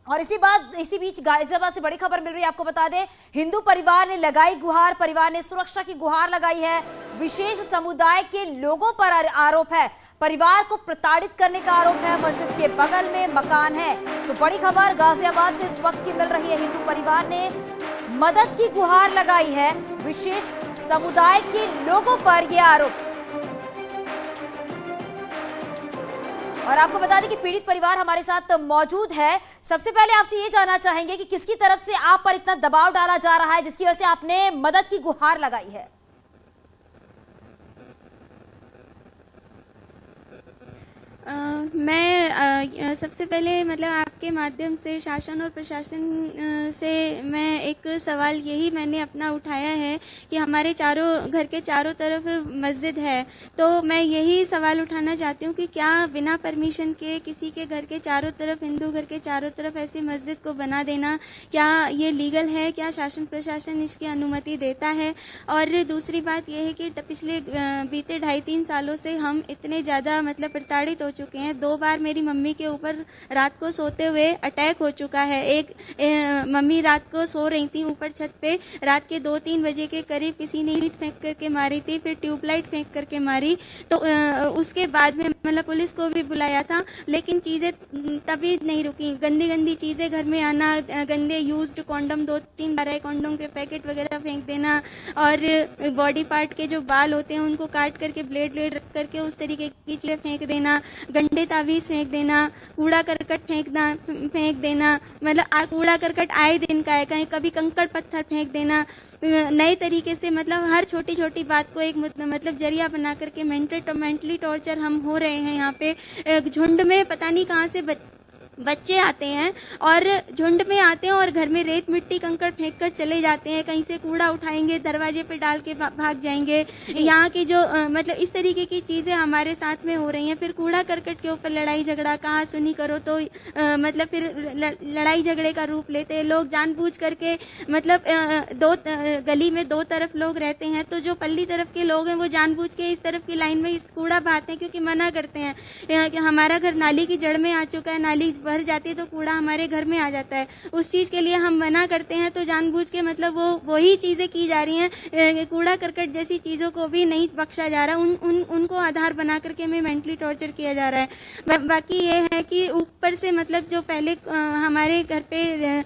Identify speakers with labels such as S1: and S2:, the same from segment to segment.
S1: और इसी बीच गाजियाबाद से बड़ी खबर मिल रही है, आपको बता दें हिंदू परिवार ने लगाई गुहार, परिवार ने सुरक्षा की गुहार लगाई है। विशेष समुदाय के लोगों पर आरोप है, परिवार को प्रताड़ित करने का आरोप है। मस्जिद के बगल में मकान है। तो बड़ी खबर गाजियाबाद से इस वक्त की मिल रही है, हिंदू परिवार ने मदद की गुहार लगाई है, विशेष समुदाय के लोगों पर यह आरोप। और आपको बता दें कि पीड़ित परिवार हमारे साथ मौजूद है। सबसे पहले आपसे ये जानना चाहेंगे कि किसकी तरफ से आप पर इतना दबाव डाला जा रहा है जिसकी वजह से आपने मदद की गुहार लगाई है?
S2: मैं सबसे पहले मतलब आपके माध्यम से शासन और प्रशासन से मैं एक सवाल यही मैंने अपना उठाया है कि हमारे घर के चारों तरफ मस्जिद है, तो मैं यही सवाल उठाना चाहती हूँ कि क्या बिना परमिशन के किसी के घर के चारों तरफ, हिंदू घर के चारों तरफ ऐसी मस्जिद को बना देना, क्या ये लीगल है? क्या शासन प्रशासन इसकी अनुमति देता है? और दूसरी बात यह है कि पिछले बीते 2.5-3 सालों से हम इतने ज़्यादा मतलब प्रताड़ित हो चुके हैं। 2 बार मेरी मम्मी के ऊपर रात को सोते हुए अटैक हो चुका है। मम्मी रात को सो रही थी ऊपर छत पे, रात के 2-3 बजे के करीब किसी ने ईंट फेंक करके मारी थी, फिर ट्यूबलाइट फेंक करके मारी। तो उसके बाद में मतलब पुलिस को भी बुलाया था, लेकिन चीज़ें तभी नहीं रुकी। गंदी गंदी चीज़ें घर में आना, गंदे यूज्ड कॉन्डम 2-3 बार कॉन्डम के पैकेट वगैरह फेंक देना, और बॉडी पार्ट के जो बाल होते हैं उनको काट करके ब्लेड रख करके उस तरीके की चीज़ें फेंक देना, गंदे तावीज़ फेंक देना, कूड़ा करकट फेंक देना, मतलब कूड़ा करकट आए दिन का है, कहीं कभी कंकड़ पत्थर फेंक देना, नए तरीके से मतलब हर छोटी छोटी बात को एक मतलब जरिया बना करके मेंटली टॉर्चर हम हो रहे हैं। यहाँ पे झुंड में पता नहीं कहाँ से बच्चे आते हैं और झुंड में आते हैं और घर में रेत मिट्टी कंकड़ फेंक कर चले जाते हैं, कहीं से कूड़ा उठाएंगे दरवाजे पे डाल के भाग जाएंगे। यहाँ की जो मतलब इस तरीके की चीज़ें हमारे साथ में हो रही हैं। फिर कूड़ा करकट के ऊपर लड़ाई झगड़ा, कहाँ सुनी करो तो मतलब फिर लड़ाई झगड़े का रूप लेते हैं लोग जानबूझ करके। मतलब गली में 2 तरफ लोग रहते हैं, तो जो पल्ली तरफ के लोग हैं वो जानबूझ के इस तरफ की लाइन में इस कूड़ा बहाते हैं, क्योंकि मना करते हैं। हमारा घर नाली की जड़ में आ चुका है, नाली भर जाती है तो कूड़ा हमारे घर में आ जाता है। उस चीज़ के लिए हम मना करते हैं, तो जानबूझ के मतलब वही चीज़ें की जा रही हैं। कूड़ा करकट जैसी चीज़ों को भी नहीं बख्शा जा रहा, उनको आधार बना करके हमें मेंटली टॉर्चर किया जा रहा है। बाकी ये है कि ऊपर से मतलब जो पहले हमारे घर पे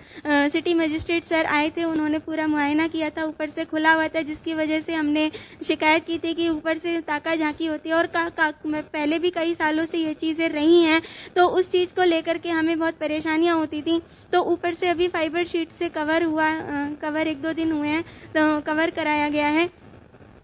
S2: सिटी मजिस्ट्रेट सर आए थे, उन्होंने पूरा मुआयना किया था, ऊपर से खुला हुआ था, जिसकी वजह से हमने शिकायत की थी कि ऊपर से ताका झांकी होती है। और पहले भी कई सालों से ये चीज़ें रही हैं, तो उस चीज़ को लेकर के हमें बहुत परेशानियां होती थी। तो ऊपर से अभी फाइबर शीट से कवर 1-2 दिन हुए हैं, तो कवर कराया गया है।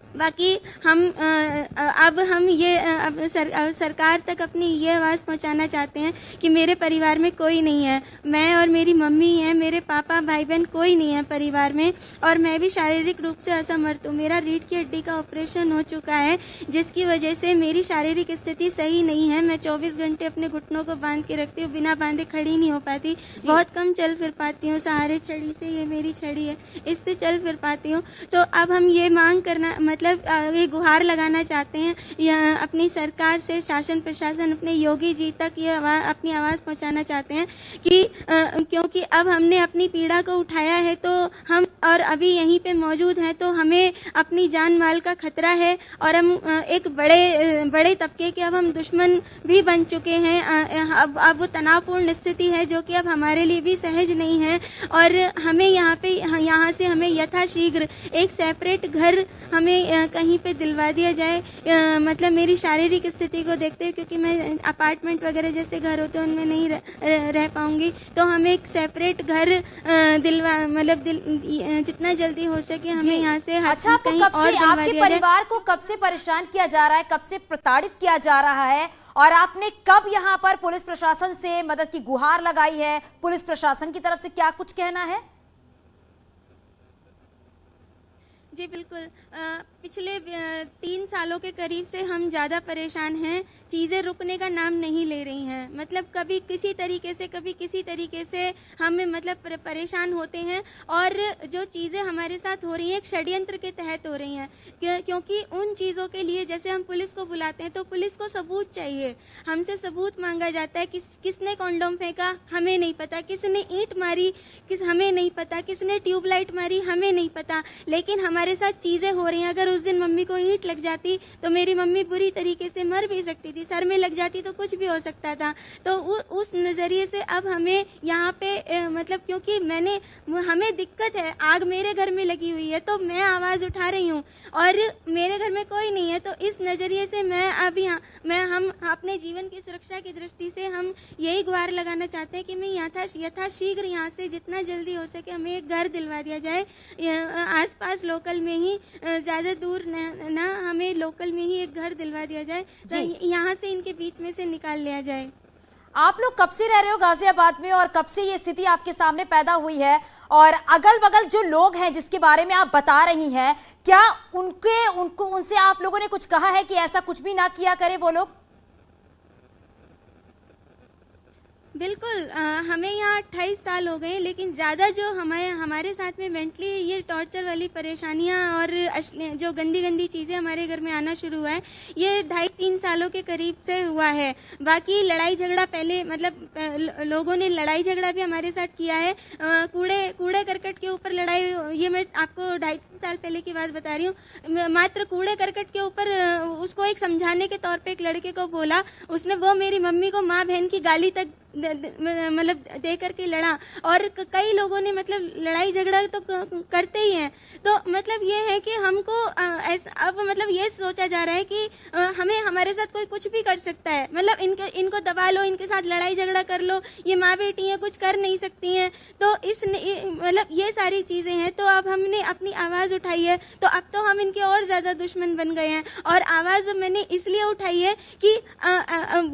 S2: बाकी अब हम ये सरकार तक अपनी ये आवाज़ पहुंचाना चाहते हैं कि मेरे परिवार में कोई नहीं है, मैं और मेरी मम्मी हैं, मेरे पापा भाई बहन कोई नहीं है परिवार में, और मैं भी शारीरिक रूप से असमर्थ हूँ। मेरा रीढ़ की हड्डी का ऑपरेशन हो चुका है, जिसकी वजह से मेरी शारीरिक स्थिति सही नहीं है। मैं 24 घंटे अपने घुटनों को बांध के रखती हूँ, बिना बांधे खड़ी नहीं हो पाती, बहुत कम चल फिर पाती हूँ। सहारे छड़ी से, ये मेरी छड़ी है, इससे चल फिर पाती हूँ। तो अब हम ये मांग करना मतलब ये गुहार लगाना चाहते हैं या अपनी सरकार से, शासन प्रशासन अपने योगी जी तक ये अपनी आवाज़ पहुंचाना चाहते हैं कि क्योंकि अब हमने अपनी पीड़ा को उठाया है, तो हम और अभी यहीं पे मौजूद हैं, तो हमें अपनी जान माल का खतरा है। और हम एक बड़े तबके के अब हम दुश्मन भी बन चुके हैं। अब वो तनावपूर्ण स्थिति है जो कि अब हमारे लिए भी सहज नहीं है, और हमें यहाँ से हमें यथाशीघ्र एक सेपरेट घर हमें कहीं पे दिलवा दिया जाए। मतलब मेरी शारीरिक स्थिति को देखते हुए, क्योंकि मैं अपार्टमेंट वगैरह जैसे घर होते हैं उनमें नहीं रह पाऊंगी, तो हमें एक सेपरेट घर दिलवा मतलब जितना जल्दी हो सके हमें यहाँ से
S1: अच्छा,
S2: कहीं और दिलवा
S1: आपके
S2: दिया जाए।
S1: परिवार को कब से परेशान किया जा रहा है, कब से प्रताड़ित किया जा रहा है, और आपने कब यहाँ पर पुलिस प्रशासन से मदद की गुहार लगाई है? पुलिस प्रशासन की तरफ से क्या कुछ कहना है?
S2: जी बिल्कुल। पिछले 3 सालों के करीब से हम ज़्यादा परेशान हैं। चीज़ें रुकने का नाम नहीं ले रही हैं। मतलब कभी किसी तरीके से हम मतलब परेशान होते हैं, और जो चीज़ें हमारे साथ हो रही हैं एक षड्यंत्र के तहत हो रही हैं। क्योंकि उन चीज़ों के लिए जैसे हम पुलिस को बुलाते हैं तो पुलिस को सबूत चाहिए। हमसे सबूत मांगा जाता है। किसने कॉन्डोम फेंका हमें नहीं पता, किसने ईंट मारी हमें नहीं पता, किसने ट्यूबलाइट मारी हमें नहीं पता। लेकिन हमारे साथ चीज़ें हो रही हैं। अगर उस दिन मम्मी को ईंट लग जाती तो मेरी मम्मी बुरी तरीके से मर भी सकती थी, सर में लग जाती तो कुछ भी हो सकता था। तो उस नज़रिए से अब हमें यहाँ पे मतलब क्योंकि हमें दिक्कत है, आग मेरे घर में लगी हुई है तो मैं आवाज़ उठा रही हूँ और मेरे घर में कोई नहीं है। तो इस नज़रिए से हम अपने जीवन की सुरक्षा की दृष्टि से हम यही गुहार लगाना चाहते हैं कि मैं यथाशीघ्र यहाँ से जितना जल्दी हो सके हमें एक घर दिलवा दिया जाए। आसपास लोकल में ही, ज़्यादा दूर ना, हमें लोकल में ही एक घर दिलवा दिया जाए, तो यहाँ से इनके बीच में से निकाल लिया जाए।
S1: आप लोग कब से रह रहे हो गाजियाबाद में और कब से ये स्थिति आपके सामने पैदा हुई है? और अगल बगल जो लोग हैं जिसके बारे में आप बता रही हैं, क्या उनसे आप लोगों ने कुछ कहा है कि ऐसा कुछ भी ना किया करे वो लोग?
S2: बिल्कुल। हमें यहाँ 28 साल हो गए, लेकिन ज़्यादा जो हमारे साथ में मेंटली ये टॉर्चर वाली परेशानियाँ और जो गंदी चीज़ें हमारे घर में आना शुरू हुआ है, ये 2.5-3 सालों के करीब से हुआ है। बाकी लड़ाई झगड़ा पहले मतलब लोगों ने लड़ाई झगड़ा भी हमारे साथ किया है। कूड़े करकट के ऊपर लड़ाई, ये मैं आपको 2.5-3 साल पहले की बात बता रही हूँ। मात्र कूड़े करकट के ऊपर उसको एक समझाने के तौर पे एक लड़के को बोला, वो मेरी मम्मी को माँ बहन की गाली तक मतलब दे करके लड़ा। और कई लोगों ने मतलब लड़ाई झगड़ा तो करते ही हैं। तो मतलब ये है कि हमको अब मतलब ये सोचा जा रहा है कि हमें हमारे साथ कोई कुछ भी कर सकता है। मतलब इनको दबा लो, इनके साथ लड़ाई झगड़ा कर लो, ये माँ बेटी हैं, कुछ कर नहीं सकती हैं। तो मतलब ये सारी चीज़ें हैं। तो अब हमने अपनी आवाज़ उठाई है, तो अब तो हम इनके और ज़्यादा दुश्मन बन गए हैं। और आवाज़ मैंने इसलिए उठाई है कि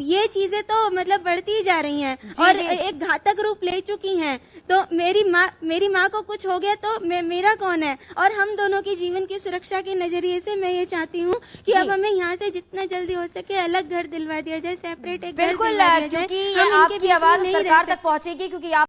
S2: ये चीज़ें तो मतलब बढ़ती ही जा रही हैं और एक घातक रूप ले चुकी हैं। तो मेरी माँ को कुछ हो गया तो मेरा कौन है? और हम दोनों की जीवन की सुरक्षा के नजरिए से मैं ये चाहती हूँ कि अब हमें यहाँ से जितना जल्दी हो सके अलग घर दिलवा दिया जाए, सेपरेट एक घर दिलवा दिया जाए।
S1: बिल्कुल, क्योंकि आपकी आवाज सरकार तक पहुंचेगी, क्योंकि आप